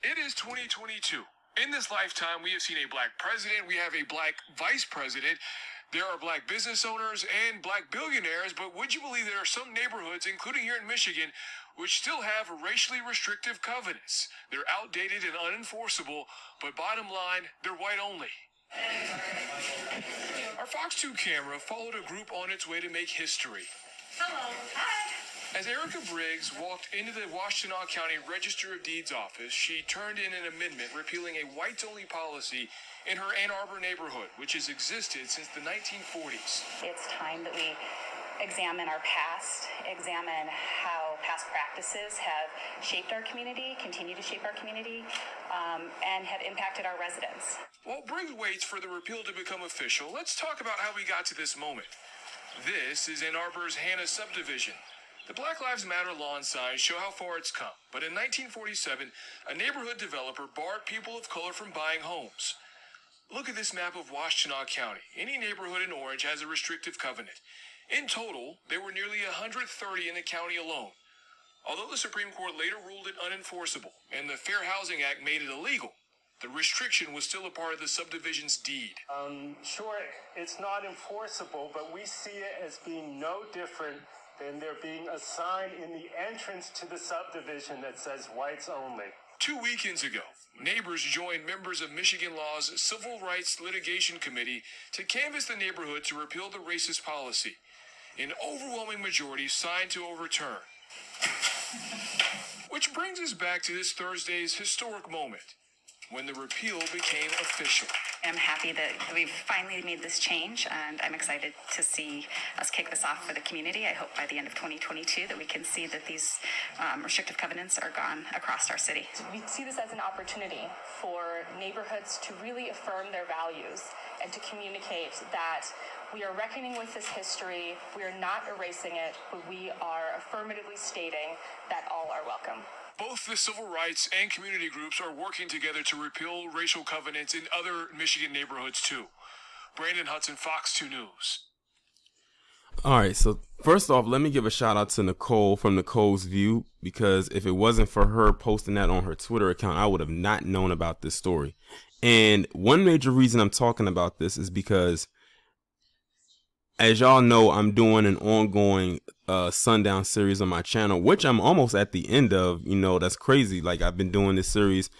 It is 2022. In this lifetime, we have seen a black president, we have a black vice president, there are black business owners and black billionaires, but would you believe there are some neighborhoods, including here in Michigan, which still have racially restrictive covenants? They're outdated and unenforceable, but bottom line, they're white only. Our Fox 2 camera followed a group on its way to make history. Hello. Hi. As Erica Briggs walked into the Washtenaw County Register of Deeds office, she turned in an amendment repealing a whites-only policy in her Ann Arbor neighborhood, which has existed since the 1940s. It's time that we examine our past, examine how past practices have shaped our community, continue to shape our community, and have impacted our residents. While Briggs waits for the repeal to become official, let's talk about how we got to this moment. This is Ann Arbor's Hannah subdivision. The Black Lives Matter lawn signs show how far it's come, but in 1947, a neighborhood developer barred people of color from buying homes. Look at this map of Washtenaw County. Any neighborhood in orange has a restrictive covenant. In total, there were nearly 130 in the county alone. Although the Supreme Court later ruled it unenforceable and the Fair Housing Act made it illegal, the restriction was still a part of the subdivision's deed. Sure, it's not enforceable, but we see it as being no different than there being a sign in the entrance to the subdivision that says whites only. 2 weekends ago, neighbors joined members of Michigan Law's Civil Rights Litigation Committee to canvass the neighborhood to repeal the racist policy. An overwhelming majority signed to overturn. Which brings us back to this Thursday's historic moment, when the repeal became official. I'm happy that we've finally made this change, and I'm excited to see us kick this off for the community. I hope by the end of 2022 that we can see that these restrictive covenants are gone across our city. We see this as an opportunity for neighborhoods to really affirm their values and to communicate that we are reckoning with this history, we are not erasing it, but we are affirmatively stating that all are welcome. Both the civil rights and community groups are working together to repeal racial covenants in other Michigan neighborhoods too. Brandon Hudson, Fox 2 News. All right, so first off, let me give a shout out to Nicole from Nicole's View, because if it wasn't for her posting that on her Twitter account, I would have not known about this story. And one major reason I'm talking about this is because, as y'all know, I'm doing an ongoing Sundown series on my channel, which I'm almost at the end of. You know, that's crazy. Like, I've been doing this series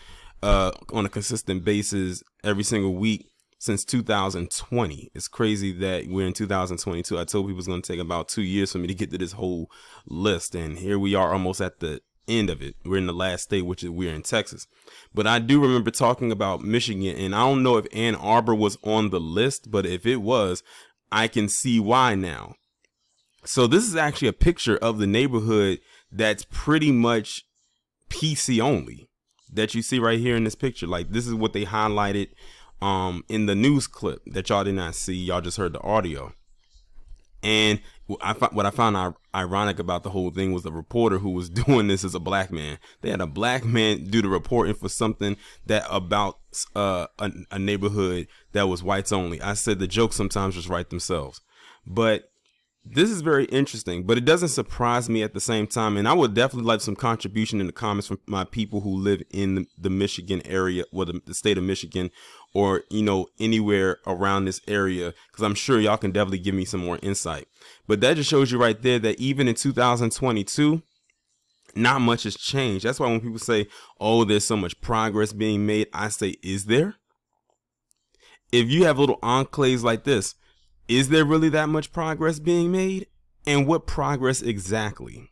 on a consistent basis every single week since 2020. It's crazy that we're in 2022. I told people it's going to take about 2 years for me to get to this whole list, and here we are almost at the end of it. We're in the last state, which is we're in Texas. But I do remember talking about Michigan, and I don't know if Ann Arbor was on the list, but if it was, I can see why now. So this is actually a picture of the neighborhood that's pretty much PC only that you see right here in this picture. Like, this is what they highlighted in the news clip that y'all did not see. Y'all just heard the audio. And what I found ironic about the whole thing was the reporter who was doing this is a black man. They had a black man do the reporting for something that about a neighborhood that was whites only. I said the jokes sometimes just write themselves. But this is very interesting, but it doesn't surprise me at the same time. And I would definitely like some contribution in the comments from my people who live in the Michigan area, or the state of Michigan, or, you know, anywhere around this area, because I'm sure y'all can definitely give me some more insight. But that just shows you right there that even in 2022, not much has changed. That's why when people say, oh, there's so much progress being made, I say, is there? If you have little enclaves like this, is there really that much progress being made? And what progress exactly?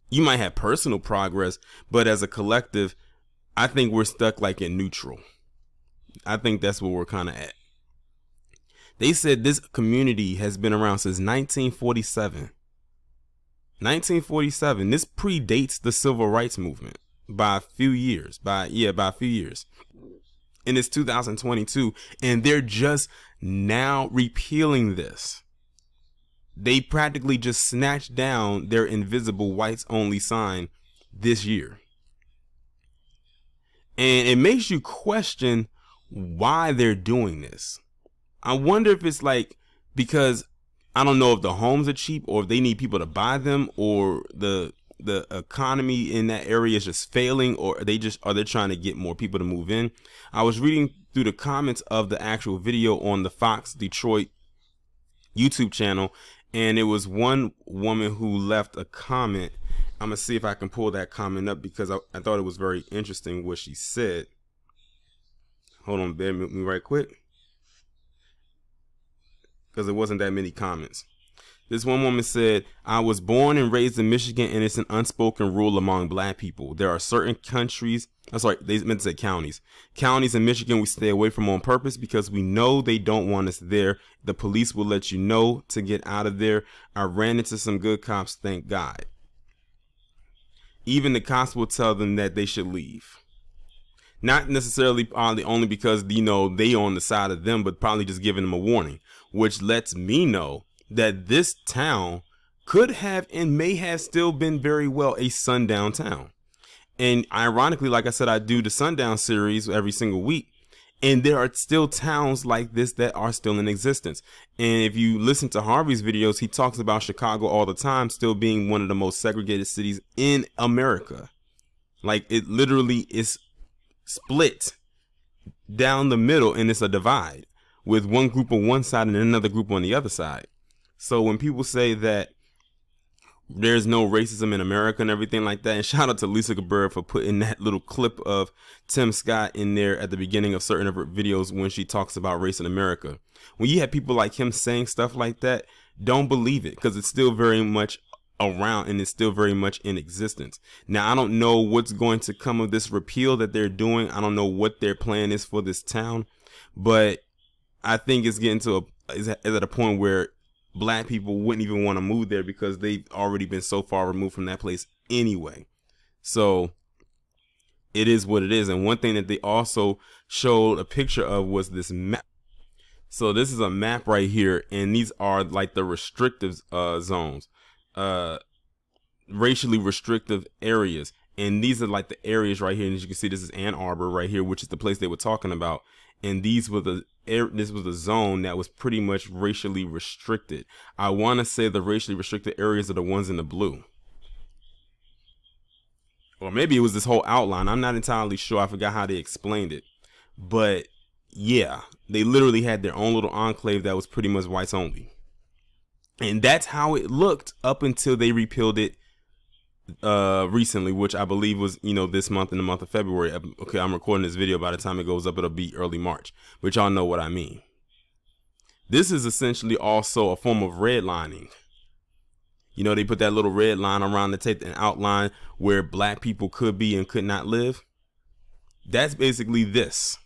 You might have personal progress, but as a collective, I think we're stuck like in neutral. I think that's where we're kind of at. They said this community has been around since 1947. 1947. This predates the civil rights movement by a few years. By a few years. And it's 2022, and they're just now repealing this. They practically just snatched down their invisible whites only sign this year. And it makes you question why they're doing this. I wonder if it's like because I don't know if the homes are cheap or if they need people to buy them, or the the economy in that area is just failing, or are they trying to get more people to move in? I was reading through the comments of the actual video on the Fox Detroit YouTube channel, and it was one woman who left a comment. I'm gonna see if I can pull that comment up because I thought it was very interesting what she said. Hold on, bear with me right quick, because there wasn't that many comments. This one woman said, I was born and raised in Michigan, and it's an unspoken rule among black people. There are certain countries, they meant to say counties. Counties in Michigan we stay away from on purpose because we know they don't want us there. The police will let you know to get out of there. I ran into some good cops, thank God. Even the cops will tell them that they should leave. Not necessarily probably only because, you know, they on the side of them, but probably just giving them a warning, which lets me know that this town could have and may have still been very well a sundown town. And ironically, like I said, I do the Sundown series every single week, and there are still towns like this that are still in existence. And if you listen to Harvey's videos, he talks about Chicago all the time still being one of the most segregated cities in America. Like, it literally is split down the middle, and it's a divide with one group on one side and another group on the other side. So when people say that there's no racism in America and everything like that, and shout out to Lisa Gabbard for putting that little clip of Tim Scott in there at the beginning of certain of her videos when she talks about race in America. When you have people like him saying stuff like that, don't believe it, because it's still very much around and it's still very much in existence. Now, I don't know what's going to come of this repeal that they're doing. I don't know what their plan is for this town, but I think it's getting to is at a point where black people wouldn't even want to move there because they've already been so far removed from that place anyway. So it is what it is. And one thing that they also showed a picture of was this map. So this is a map right here, and these are like the restrictive zones, racially restrictive areas. And these are like the areas right here. And as you can see, this is Ann Arbor right here, which is the place they were talking about. And this was a zone that was pretty much racially restricted. I want to say the racially restricted areas are the ones in the blue. Or maybe it was this whole outline. I'm not entirely sure. I forgot how they explained it. But yeah, they literally had their own little enclave that was pretty much whites only. And that's how it looked up until they repealed it recently, which I believe was, you know, this month, in the month of February. Okay, I'm recording this video. By the time it goes up, it'll be early March, but y'all know what I mean. This is essentially also a form of redlining. You know, they put that little red line around to take an outline where black people could be and could not live. That's basically this.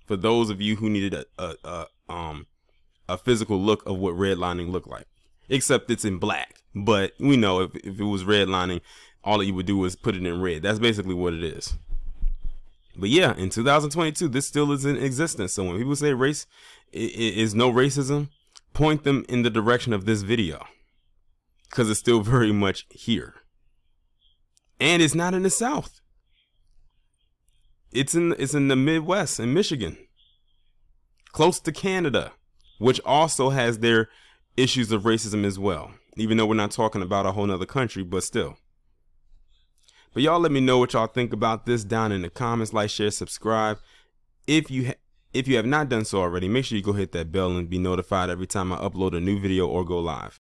For those of you who needed a physical look of what redlining looked like, except it's in black. But we know if it was redlining, all that you would do is put it in red. That's basically what it is. But yeah, in 2022, this still is in existence. So when people say race is no racism, point them in the direction of this video, because it's still very much here. And it's not in the South. It's in the Midwest, in Michigan, close to Canada, which also has their issues of racism as well. Even though we're not talking about a whole nother country, but still. But y'all let me know what y'all think about this down in the comments. Like, share, subscribe. If you have not done so already, make sure you go hit that bell and be notified every time I upload a new video or go live.